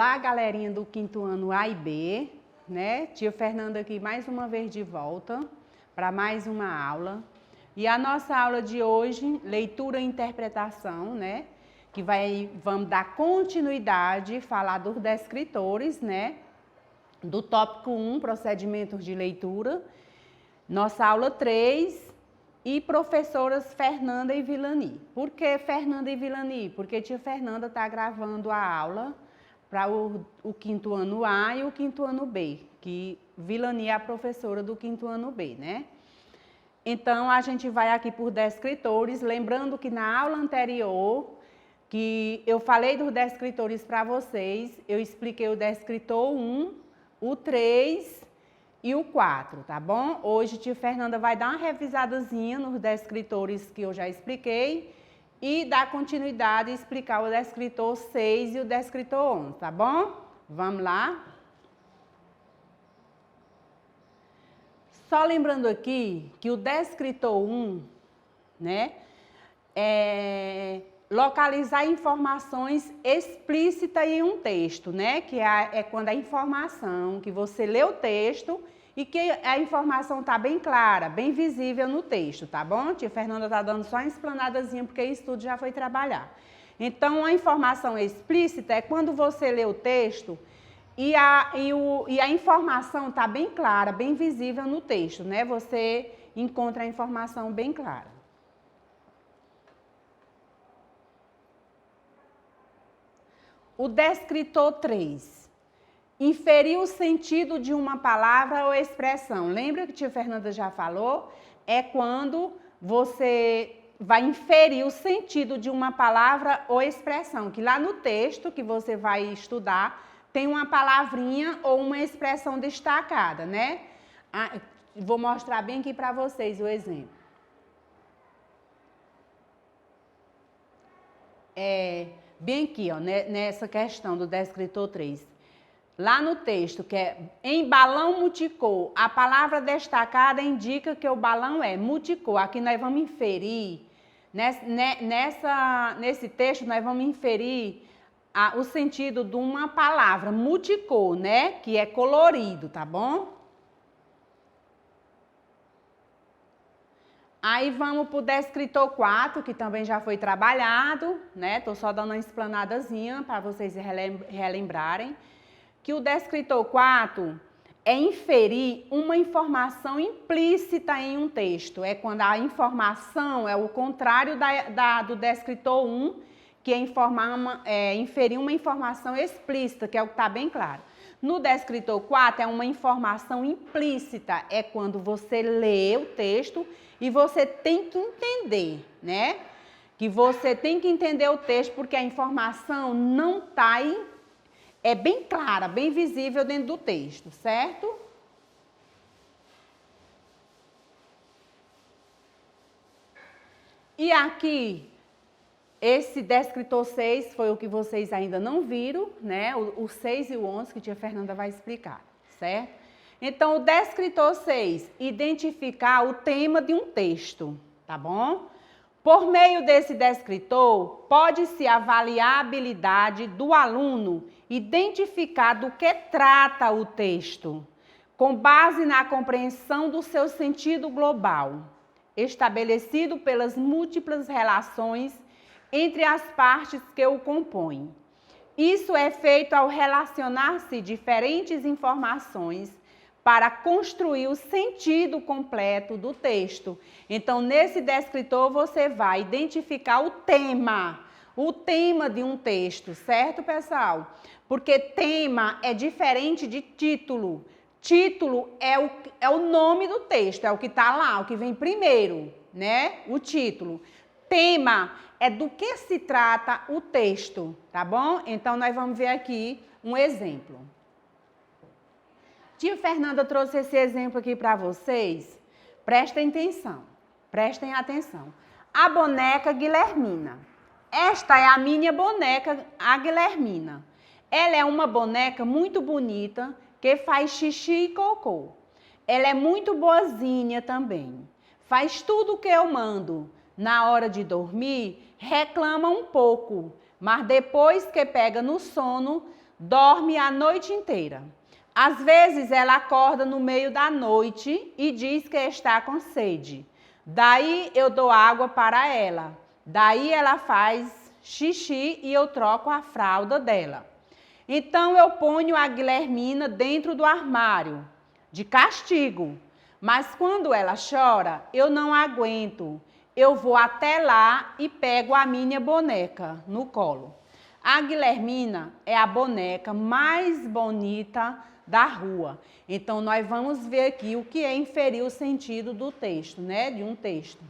Olá, galerinha do quinto ano A e B, né? Tia Fernanda aqui mais uma vez de volta para mais uma aula. E a nossa aula de hoje, leitura e interpretação, né? Que vamos dar continuidade, falar dos descritores, né? Do tópico 1, procedimentos de leitura. Nossa aula 3 e professoras Fernanda e Vilani. Por que Fernanda e Vilani? Porque tia Fernanda está gravando a aula para o quinto ano A e o quinto ano B, que Vilani é a professora do quinto ano B, né? Então, a gente vai aqui por descritores, lembrando que na aula anterior, que eu falei dos descritores para vocês, eu expliquei o descritor 1, o 3 e o 4, tá bom? Hoje, tia Fernanda vai dar uma revisadazinha nos descritores que eu já expliquei, e dar continuidade e explicar o descritor 6 e o descritor 11, tá bom? Vamos lá? Só lembrando aqui que o descritor 1, né, é localizar informações explícitas em um texto, né, que é quando a informação, que você lê o texto e que a informação está bem clara, bem visível no texto, tá bom? Tia Fernanda está dando só uma explanadazinha, porque isso tudo já foi trabalhar. Então, a informação explícita é quando você lê o texto e a informação está bem clara, bem visível no texto, né? Você encontra a informação bem clara. O descritor 3. Inferir o sentido de uma palavra ou expressão. Lembra que a tia Fernanda já falou? É quando você vai inferir o sentido de uma palavra ou expressão. Que lá no texto que você vai estudar, tem uma palavrinha ou uma expressão destacada, né? Vou mostrar bem aqui para vocês o exemplo. Bem aqui, ó, nessa questão do descritor 3. Lá no texto, que é em balão multicor, a palavra destacada indica que o balão é multicor. Aqui nós vamos inferir, nesse texto nós vamos inferir o sentido de uma palavra, multicor, né? Que é colorido, tá bom? Aí vamos para o descritor 4, que também já foi trabalhado, né? Tô só dando uma explanadazinha para vocês relembrarem. Que o descritor 4 é inferir uma informação implícita em um texto. É quando a informação é o contrário do descritor 1, que é inferir uma informação explícita, que é o que está bem claro. No descritor 4 é uma informação implícita, é quando você lê o texto e você tem que entender, né? Que você tem que entender o texto porque a informação não está é bem clara, bem visível dentro do texto, certo? E aqui, esse descritor 6 foi o que vocês ainda não viram, né? O 6 e o 11 que a tia Fernanda vai explicar, certo? Então, o descritor 6, identificar o tema de um texto, tá bom? Por meio desse descritor, pode-se avaliar a habilidade do aluno identificar do que trata o texto, com base na compreensão do seu sentido global, estabelecido pelas múltiplas relações entre as partes que o compõem. Isso é feito ao relacionar-se diferentes informações para construir o sentido completo do texto. Então, nesse descritor, você vai identificar o tema de um texto, certo, pessoal? Porque tema é diferente de título. Título é o nome do texto, é o que está lá, o que vem primeiro, né? O título. Tema é do que se trata o texto, tá bom? Então, nós vamos ver aqui um exemplo. Tia Fernanda trouxe esse exemplo aqui para vocês. Prestem atenção. A boneca Guilhermina. Esta é a minha boneca, a Guilhermina. Ela é uma boneca muito bonita, que faz xixi e cocô. Ela é muito boazinha também. Faz tudo o que eu mando. Na hora de dormir, reclama um pouco, mas depois que pega no sono, dorme a noite inteira. Às vezes ela acorda no meio da noite e diz que está com sede. Daí eu dou água para ela. Daí ela faz xixi e eu troco a fralda dela. Então eu ponho a Guilhermina dentro do armário, de castigo. Mas quando ela chora, eu não aguento. Eu vou até lá e pego a minha boneca no colo. A Guilhermina é a boneca mais bonita da rua. Então, nós vamos ver aqui o que é inferir o sentido do texto, né? De um texto.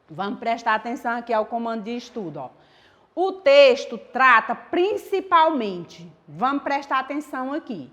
Vamos prestar atenção aqui ao comando de estudo, ó. O texto trata principalmente, vamos prestar atenção aqui.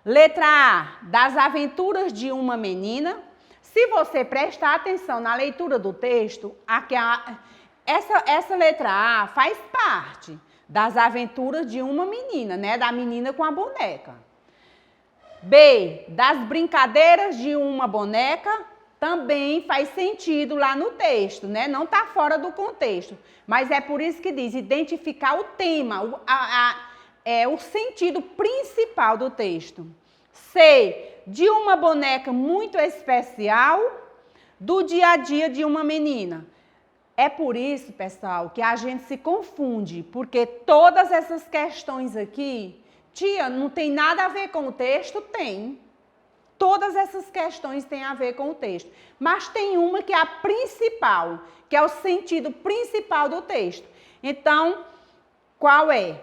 Letra A, das aventuras de uma menina. Se você prestar atenção na leitura do texto, aqui essa letra A faz parte das aventuras de uma menina, né? Da menina com a boneca. B, das brincadeiras de uma boneca, também faz sentido lá no texto, né? Não está fora do contexto. Mas é por isso que diz identificar o tema, o sentido principal do texto. C, de uma boneca muito especial, do dia a dia de uma menina. É por isso, pessoal, que a gente se confunde, porque todas essas questões aqui, tia, não tem nada a ver com o texto? Tem. Todas essas questões têm a ver com o texto. Mas tem uma que é a principal, que é o sentido principal do texto. Então, qual é?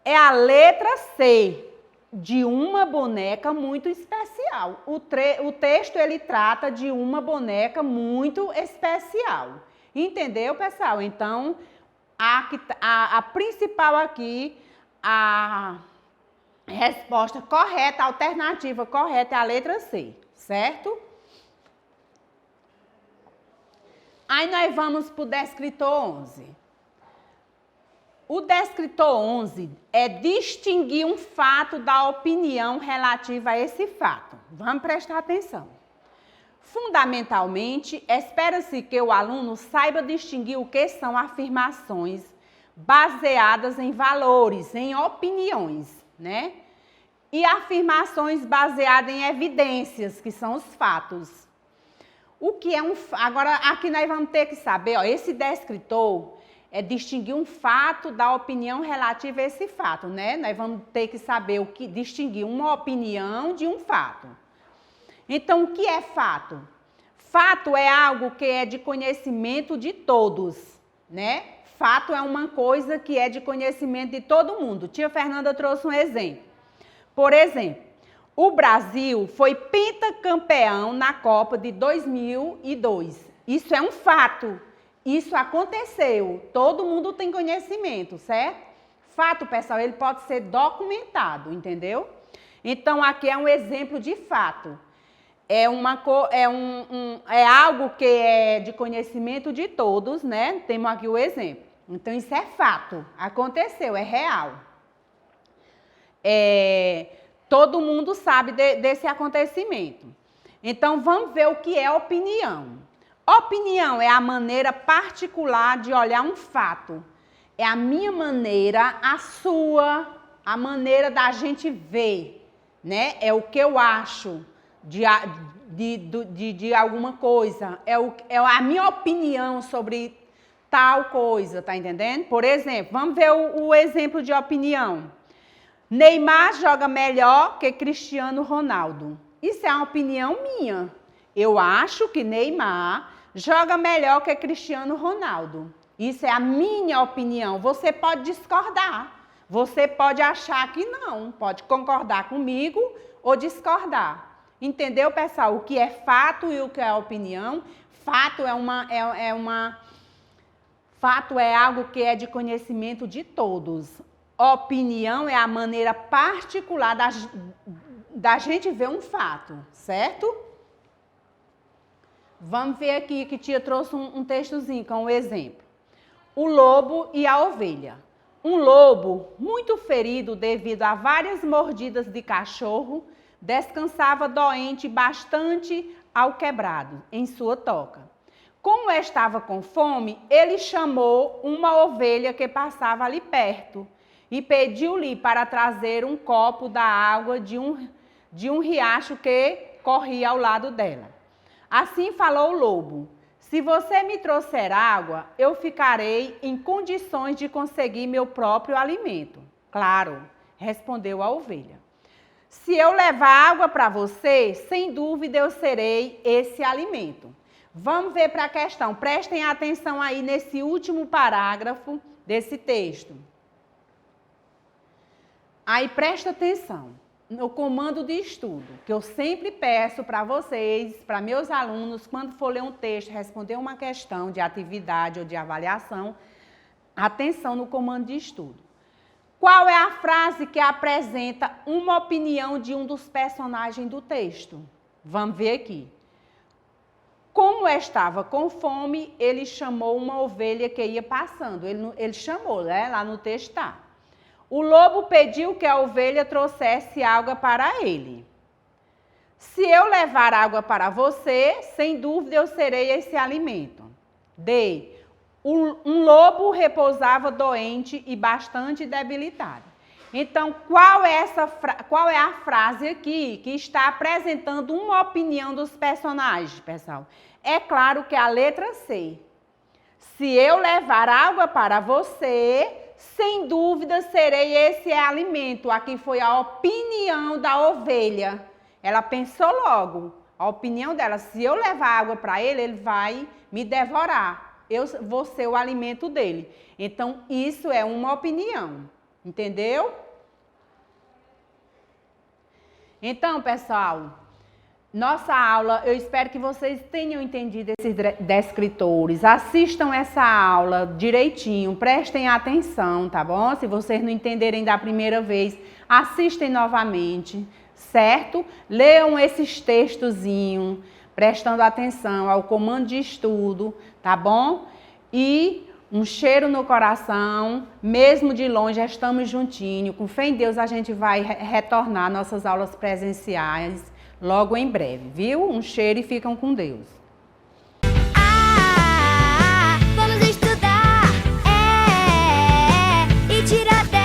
É a letra C, de uma boneca muito especial. O texto, ele trata de uma boneca muito especial. Entendeu, pessoal? Então, a principal aqui, a resposta correta, a alternativa correta é a letra C, certo? Aí nós vamos para o descritor 11. O descritor 11 é distinguir um fato da opinião relativa a esse fato. Vamos prestar atenção. Fundamentalmente, espera-se que o aluno saiba distinguir o que são afirmações baseadas em valores, em opiniões, né? E afirmações baseadas em evidências, que são os fatos. O que é um fato? Agora, aqui nós vamos ter que saber, ó, esse descritor é distinguir um fato da opinião relativa a esse fato, né? Nós vamos ter que saber o que distinguir uma opinião de um fato. Então, o que é fato? Fato é algo que é de conhecimento de todos, né? Fato é uma coisa que é de conhecimento de todo mundo. Tia Fernanda trouxe um exemplo. Por exemplo, o Brasil foi pentacampeão na Copa de 2002. Isso é um fato. Isso aconteceu. Todo mundo tem conhecimento, certo? Fato, pessoal, ele pode ser documentado, entendeu? Então, aqui é um exemplo de fato. É algo que é de conhecimento de todos, né? Temos aqui o exemplo. Então, isso é fato. Aconteceu, é real. Todo mundo sabe desse acontecimento. Então, vamos ver o que é opinião. Opinião é a maneira particular de olhar um fato. É a minha maneira, a sua, a maneira da gente ver, né? É o que eu acho de alguma coisa. É a minha opinião sobre tal coisa, tá entendendo? Por exemplo, vamos ver o exemplo de opinião. Neymar joga melhor que Cristiano Ronaldo. Isso é uma opinião minha. Eu acho que Neymar joga melhor que Cristiano Ronaldo. Isso é a minha opinião. Você pode discordar. Você pode achar que não. Pode concordar comigo ou discordar. Entendeu, pessoal? O que é fato e o que é opinião? Fato Fato é algo que é de conhecimento de todos. Opinião é a maneira particular da gente ver um fato, certo? Vamos ver aqui que tia trouxe um textozinho com um exemplo. O lobo e a ovelha. Um lobo, muito ferido devido a várias mordidas de cachorro, descansava doente bastante ao quebrado, em sua toca. Como estava com fome, ele chamou uma ovelha que passava ali perto e pediu-lhe para trazer um copo da água de um riacho que corria ao lado dela. Assim falou o lobo: se você me trouxer água, eu ficarei em condições de conseguir meu próprio alimento. Claro, respondeu a ovelha. Se eu levar água para você, sem dúvida eu serei esse alimento. Vamos ver para a questão. Prestem atenção aí nesse último parágrafo desse texto. Aí presta atenção no comando de estudo, que eu sempre peço para vocês, para meus alunos, quando for ler um texto, responder uma questão de atividade ou de avaliação, atenção no comando de estudo. Qual é a frase que apresenta uma opinião de um dos personagens do texto? Vamos ver aqui. Como estava com fome, ele chamou uma ovelha que ia passando. Ele chamou, né? Lá no texto está. O lobo pediu que a ovelha trouxesse água para ele. Se eu levar água para você, sem dúvida eu serei esse alimento. D. Um lobo repousava doente e bastante debilitado. Então, qual é a frase aqui que está apresentando uma opinião dos personagens, pessoal? É claro que é a letra C. Se eu levar água para você, sem dúvida serei esse alimento. Aqui foi a opinião da ovelha. Ela pensou logo, a opinião dela, se eu levar água para ele, ele vai me devorar. Eu vou ser o alimento dele. Então, isso é uma opinião. Entendeu? Então, pessoal, nossa aula, eu espero que vocês tenham entendido esses descritores. Assistam essa aula direitinho, prestem atenção, tá bom? Se vocês não entenderem da primeira vez, assistem novamente, certo? Leiam esses textozinhos, prestando atenção ao comando de estudo, tá bom? E um cheiro no coração, mesmo de longe, estamos juntinhos. Com fé em Deus, a gente vai retornar nossas aulas presenciais logo em breve, viu? Um cheiro e ficam com Deus. Vamos estudar, e tirar 10.